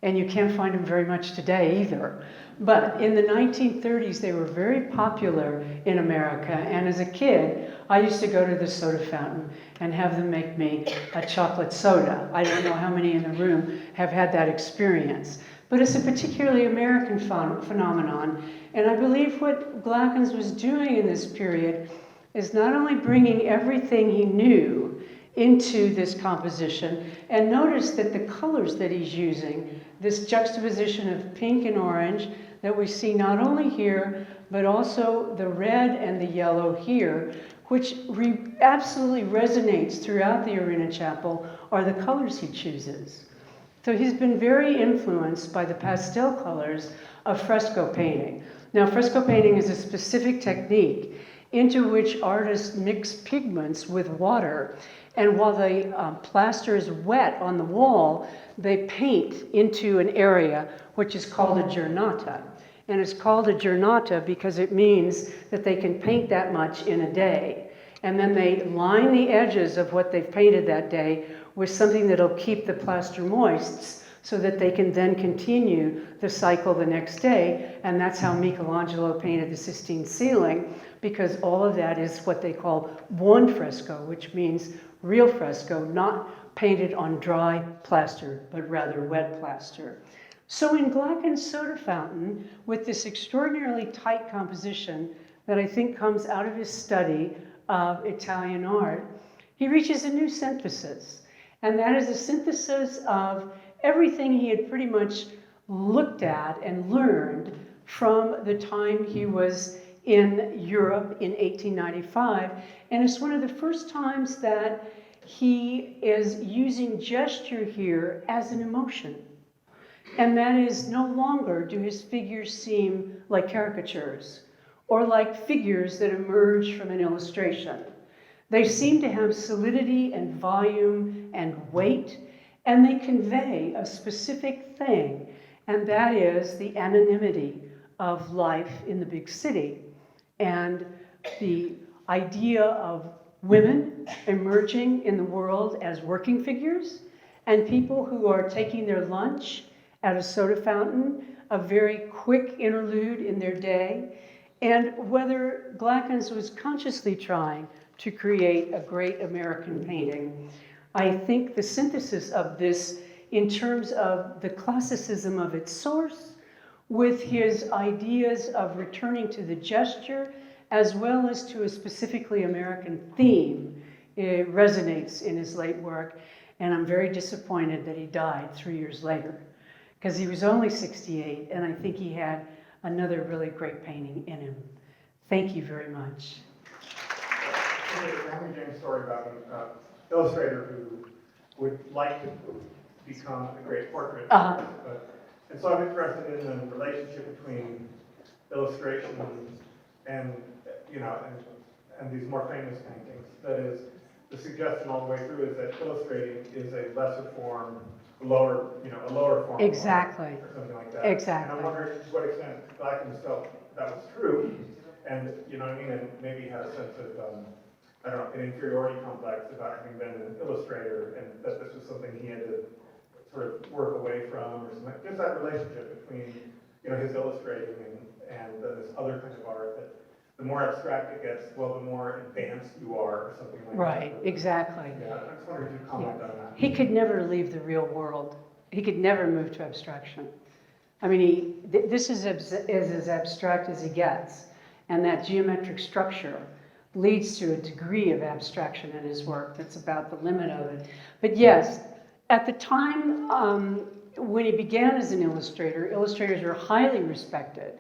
Speaker 2: And you can't find them very much today either. But in the 1930s, they were very popular in America. And as a kid, I used to go to the soda fountain and have them make me a chocolate soda. I don't know how many in the room have had that experience. But it's a particularly American phenomenon. And I believe what Glackens was doing in this period is not only bringing everything he knew into this composition, and notice that the colors that he's using, this juxtaposition of pink and orange that we see not only here, but also the red and the yellow here, which absolutely resonates throughout the Arena Chapel, are the colors he chooses. So he's been very influenced by the pastel colors of fresco painting. Now, fresco painting is a specific technique into which artists mix pigments with water. And while the plaster is wet on the wall, they paint into an area which is called a giornata. And it's called a giornata because it means that they can paint that much in a day. And then they line the edges of what they've painted that day with something that'll keep the plaster moist so that they can then continue the cycle the next day. And that's how Michelangelo painted the Sistine ceiling, because all of that is what they call buon fresco, which means real fresco, not painted on dry plaster, but rather wet plaster. So in Glackens' soda fountain, with this extraordinarily tight composition, that I think comes out of his study of Italian art, he reaches a new synthesis. And that is a synthesis of everything he had pretty much looked at and learned from the time he was in Europe in 1895. And it's one of the first times that he is using gesture here as an emotion. And that is, no longer do his figures seem like caricatures or like figures that emerge from an illustration. They seem to have solidity and volume and weight, and they convey a specific thing, and that is the anonymity of life in the big city and the idea of women emerging in the world as working figures and people who are taking their lunch at a soda fountain, a very quick interlude in their day, and whether Glackens was consciously trying to create a great American painting. I think the synthesis of this in terms of the classicism of its source with his ideas of returning to the gesture as well as to a specifically American theme, it resonates in his late work. And I'm very disappointed that he died 3 years later, because he was only 68, and I think he had another really great painting in him. Thank you very much.
Speaker 3: There's a Henry James story about an illustrator who would like to become a great portrait artist. And so I'm interested in the relationship between illustration and and these more famous paintings. That is, the suggestion all the way through is that illustrating is a lesser form, a lower form.
Speaker 2: Exactly.
Speaker 3: Or something like that.
Speaker 2: Exactly.
Speaker 3: And I wonder to what extent Glackens felt that was true, and and maybe had a sense of an inferiority complex about having been an illustrator, and that this was something he had to sort of work away from, or something. Just that relationship between his illustrating and this other kind of art, that the more abstract it gets, well, the more advanced you are, or something like that.
Speaker 2: Right, exactly.
Speaker 3: Yeah, I just wondered if you'd comment on that.
Speaker 2: He could never leave the real world. He could never move to abstraction. I mean, this is as abstract as he gets, and that geometric structure leads to a degree of abstraction in his work that's about the limit of it. But yes, at the time when he began as an illustrator, illustrators were highly respected,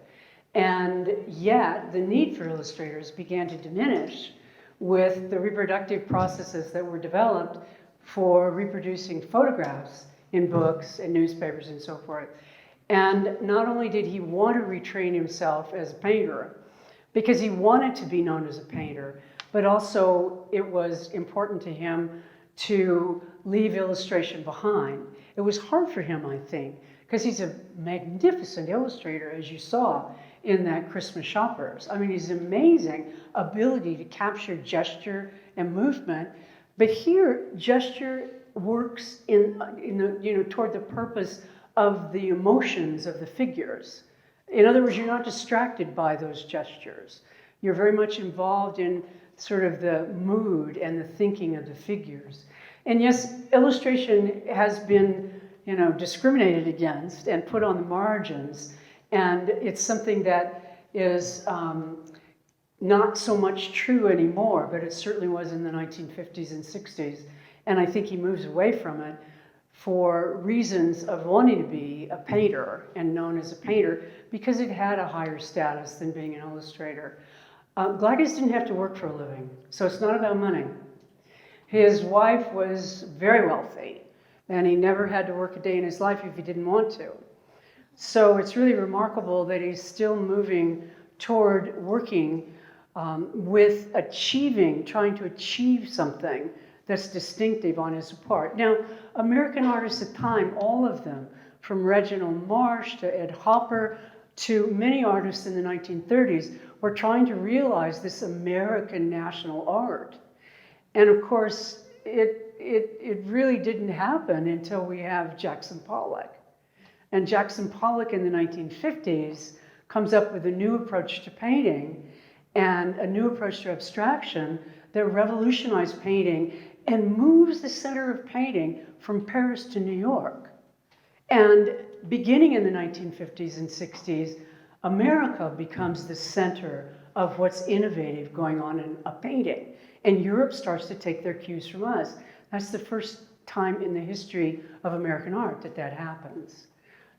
Speaker 2: and yet the need for illustrators began to diminish with the reproductive processes that were developed for reproducing photographs in books and newspapers and so forth. And not only did he want to retrain himself as a painter, because he wanted to be known as a painter, but also it was important to him to leave illustration behind. It was hard for him, I think, because he's a magnificent illustrator, as you saw in that Christmas Shoppers. I mean, he's amazing ability to capture gesture and movement, but here gesture works toward the purpose of the emotions of the figures. In other words, you're not distracted by those gestures. You're very much involved in sort of the mood and the thinking of the figures. And yes, illustration has been, discriminated against and put on the margins. And it's something that is not so much true anymore, but it certainly was in the 1950s and 60s. And I think he moves away from it for reasons of wanting to be a painter and known as a painter, because it had a higher status than being an illustrator. Glackens didn't have to work for a living, so it's not about money. His wife was very wealthy, and he never had to work a day in his life if he didn't want to. So it's really remarkable that he's still moving toward working with trying to achieve something that's distinctive on his part. Now, American artists at the time, all of them, from Reginald Marsh to Ed Hopper to many artists in the 1930s, were trying to realize this American national art. And of course, it really didn't happen until we have Jackson Pollock. And Jackson Pollock in the 1950s comes up with a new approach to painting and a new approach to abstraction that revolutionized painting and moves the center of painting from Paris to New York. And beginning in the 1950s and 60s, America becomes the center of what's innovative going on in a painting. And Europe starts to take their cues from us. That's the first time in the history of American art that that happens.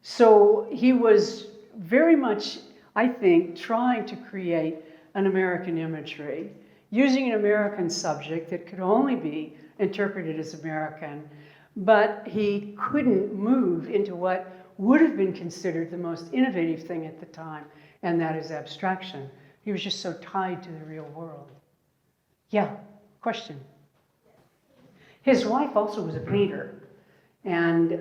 Speaker 2: So he was very much, I think, trying to create an American imagery, using an American subject that could only be interpreted as American, but he couldn't move into what would have been considered the most innovative thing at the time, and that is abstraction. He was just so tied to the real world. Yeah, question? His wife also was a painter, and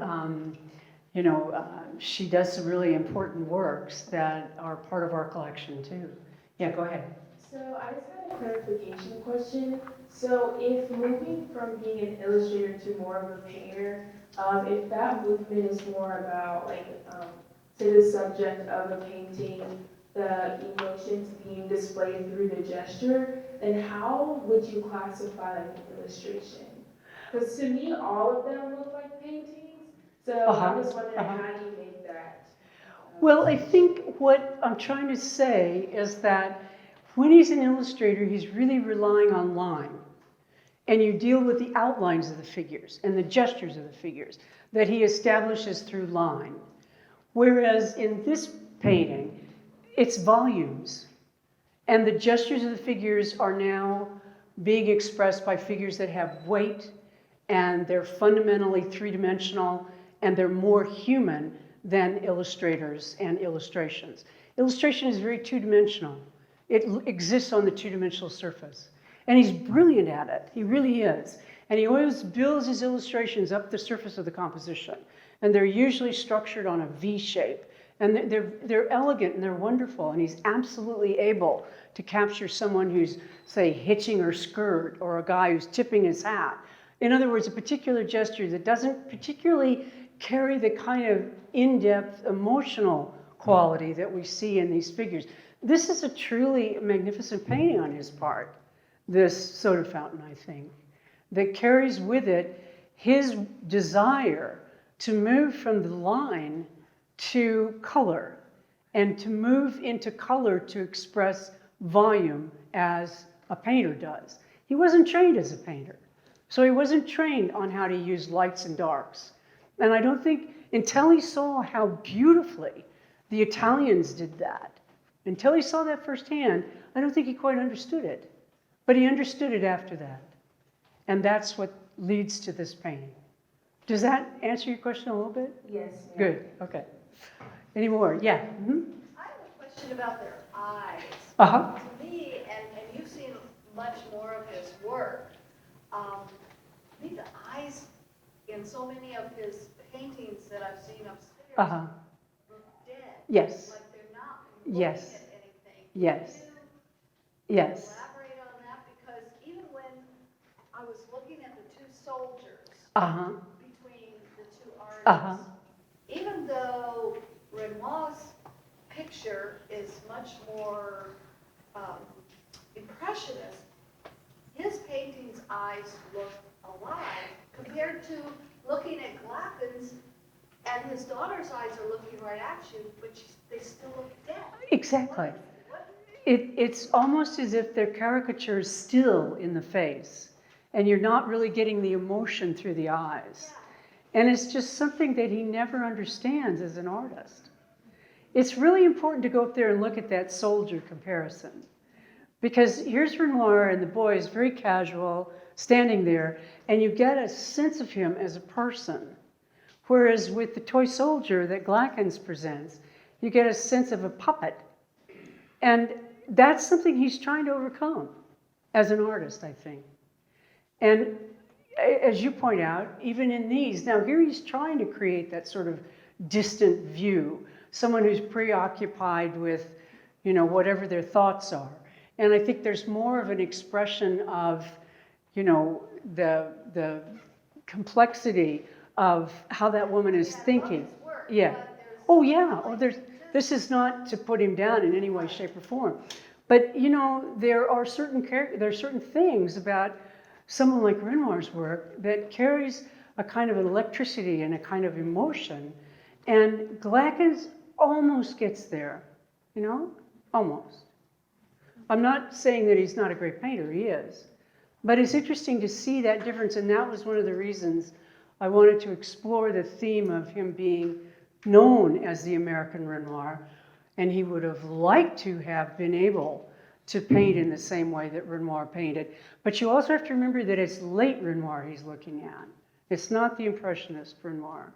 Speaker 2: she does some really important works that are part of our collection too. Yeah, go ahead.
Speaker 4: So I just had a clarification question. So if moving from being an illustrator to more of a painter, if that movement is more about say the subject of a painting, the emotions being displayed through the gesture, then how would you classify an illustration? Because to me, all of them look like paintings. So I'm just wondering, how do you make that?
Speaker 2: Well, I think what I'm trying to say is that when he's an illustrator, he's really relying on line. And you deal with the outlines of the figures and the gestures of the figures that he establishes through line. Whereas in this painting, it's volumes. And the gestures of the figures are now being expressed by figures that have weight, and they're fundamentally three-dimensional, and they're more human than illustrators and illustrations. Illustration is very two-dimensional. It exists on the two-dimensional surface. And he's brilliant at it. He really is. And he always builds his illustrations up the surface of the composition. And they're usually structured on a V shape. And they're elegant and they're wonderful. And he's absolutely able to capture someone who's, say, hitching her skirt, or a guy who's tipping his hat. In other words, a particular gesture that doesn't particularly carry the kind of in-depth emotional quality that we see in these figures. This is a truly magnificent painting on his part, this soda fountain, I think, that carries with it his desire to move from the line to color, and to move into color to express volume as a painter does. He wasn't trained as a painter, so he wasn't trained on how to use lights and darks. And I don't think, until he saw how beautifully the Italians did that, until he saw that firsthand, I don't think he quite understood it. But he understood it after that. And that's what leads to this painting. Does that answer your question a little bit?
Speaker 4: Yes.
Speaker 2: Good, okay. Any more? Yeah. Mm-hmm.
Speaker 5: I have a question about their eyes.
Speaker 2: Uh-huh.
Speaker 5: To me, and you've seen much more of his work, I think the eyes in so many of his paintings that I've seen upstairs
Speaker 2: Uh-huh.
Speaker 5: look dead.
Speaker 2: Yes.
Speaker 5: Like they're not looking
Speaker 2: Yes.
Speaker 5: at anything.
Speaker 2: Yes.
Speaker 5: Can you
Speaker 2: Yes.
Speaker 5: elaborate on that? Because even when I was looking at the two soldiers
Speaker 2: Uh-huh.
Speaker 5: between the two artists,
Speaker 2: Uh-huh.
Speaker 5: even though Renoir's picture is much more impressionist, his painting's eyes look alive compared to looking at Glackens, and his daughter's eyes are looking right at you, but they still look dead.
Speaker 2: Exactly.
Speaker 5: What?
Speaker 2: It's almost as if they're caricatures still in the face, and you're not really getting the emotion through the eyes.
Speaker 5: Yeah.
Speaker 2: And it's just something that he never understands as an artist. It's really important to go up there and look at that soldier comparison. Because here's Renoir, and the boy is very casual, standing there, and you get a sense of him as a person. Whereas with the toy soldier that Glackens presents, you get a sense of a puppet. And that's something he's trying to overcome as an artist, I think. And as you point out, even in these, now here he's trying to create that sort of distant view, someone who's preoccupied with, whatever their thoughts are. And I think there's more of an expression of, the complexity of how that woman is thinking.
Speaker 5: Work,
Speaker 2: Yeah. Oh, yeah. Oh, this is not to put him down in any way, shape, or form. But, there are certain things about someone like Renoir's work that carries a kind of an electricity and a kind of emotion. And Glackens almost gets there, almost. I'm not saying that he's not a great painter, he is. But it's interesting to see that difference, and that was one of the reasons I wanted to explore the theme of him being known as the American Renoir, and he would have liked to have been able to paint in the same way that Renoir painted. But you also have to remember that it's late Renoir he's looking at. It's not the Impressionist Renoir.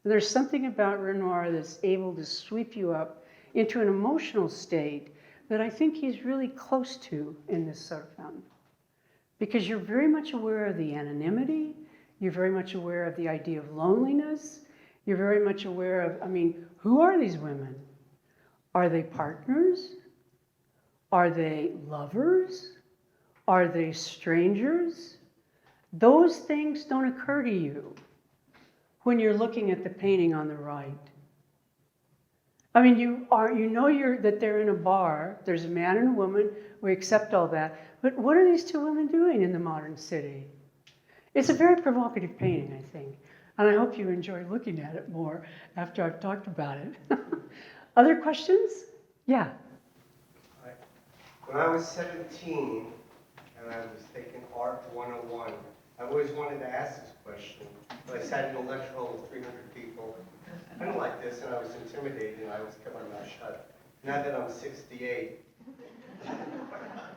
Speaker 2: And there's something about Renoir that's able to sweep you up into an emotional state that I think he's really close to in this soda fountain. Because you're very much aware of the anonymity, you're very much aware of the idea of loneliness, you're very much aware of, I mean, who are these women? Are they partners? Are they lovers? Are they strangers? Those things don't occur to you when you're looking at the painting on the right. I mean, you know that they're in a bar, there's a man and a woman, we accept all that, but what are these two women doing in the modern city? It's a very provocative painting, I think, and I hope you enjoy looking at it more after I've talked about it. Other questions? Yeah.
Speaker 6: When I was 17 and I was taking Art 101, I always wanted to ask this question, but I sat in a lecture hall with 300 people. I didn't like this, and I was intimidated, and I always kept my mouth shut. Now that I'm 68.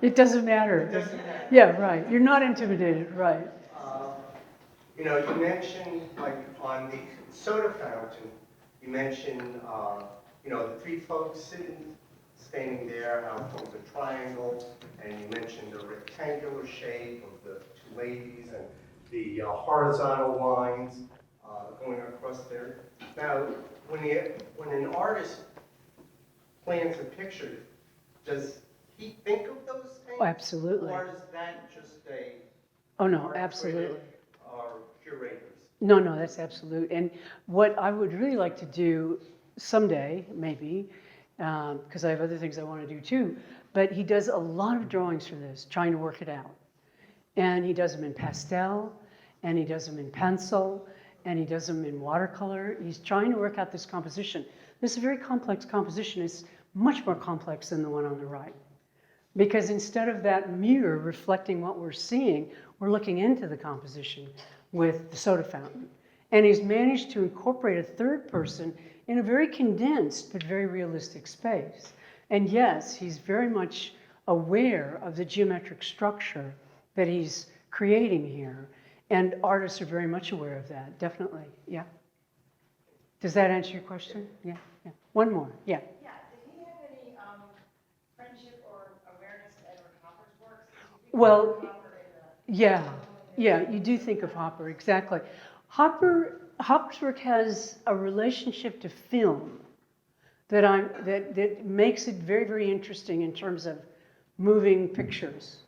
Speaker 2: It doesn't matter.
Speaker 6: It doesn't matter.
Speaker 2: Yeah, right. You're not intimidated, right.
Speaker 6: You know, you mentioned, like, on the soda fountain, you mentioned, you know, the three folks standing there, how it forms a triangle, and you mentioned the rectangular shape of the two ladies and the horizontal lines going across there. Now, when an artist plans a picture, does he think of those things?
Speaker 2: Oh, absolutely.
Speaker 6: Or is that just a...
Speaker 2: Oh, no, absolutely.
Speaker 6: Or curators?
Speaker 2: No, that's absolute. And what I would really like to do someday, maybe, because I have other things I want to do too, but he does a lot of drawings for this, trying to work it out. And he does them in pastel, and he does them in pencil, and he does them in watercolor. He's trying to work out this composition. This is a very complex composition. It's much more complex than the one on the right. Because instead of that mirror reflecting what we're seeing, we're looking into the composition with the soda fountain. And he's managed to incorporate a third person in a very condensed but very realistic space. And yes, he's very much aware of the geometric structure that he's creating here. And artists are very much aware of that, definitely, yeah. Does that answer your question? Yeah. One more, yeah.
Speaker 7: Yeah, did he have any friendship or awareness to Edward Hopper's works?
Speaker 2: Well, yeah, you do think of Hopper, exactly. Hopper's work has a relationship to film that makes it very, very interesting in terms of moving pictures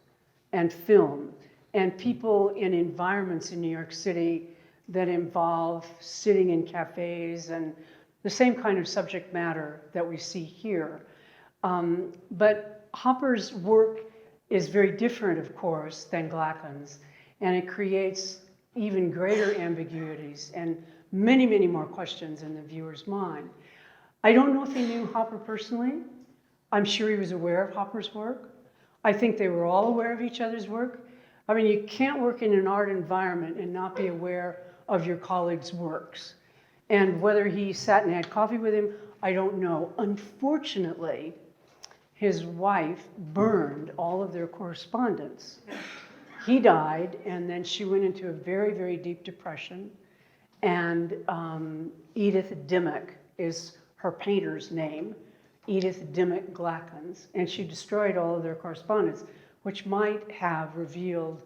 Speaker 2: and film and people in environments in New York City that involve sitting in cafes and the same kind of subject matter that we see here. But Hopper's work is very different, of course, than Glackens, and it creates even greater ambiguities and many, many more questions in the viewer's mind. I don't know if he knew Hopper personally. I'm sure he was aware of Hopper's work. I think they were all aware of each other's work. I mean, you can't work in an art environment and not be aware of your colleagues' works. And whether he sat and had coffee with him, I don't know. Unfortunately, his wife burned all of their correspondence. He died, and then she went into a very, very deep depression. And Edith Dimmock is her painter's name, Edith Dimmock Glackens, and she destroyed all of their correspondence, which might have revealed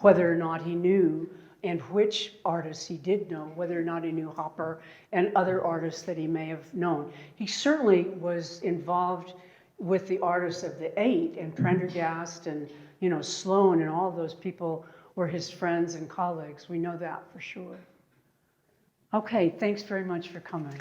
Speaker 2: whether or not he knew and which artists he did know, whether or not he knew Hopper and other artists that he may have known. He certainly was involved with the artists of the Eight and Prendergast and Sloan, and all of those people were his friends and colleagues. We know that for sure. Okay, thanks very much for coming.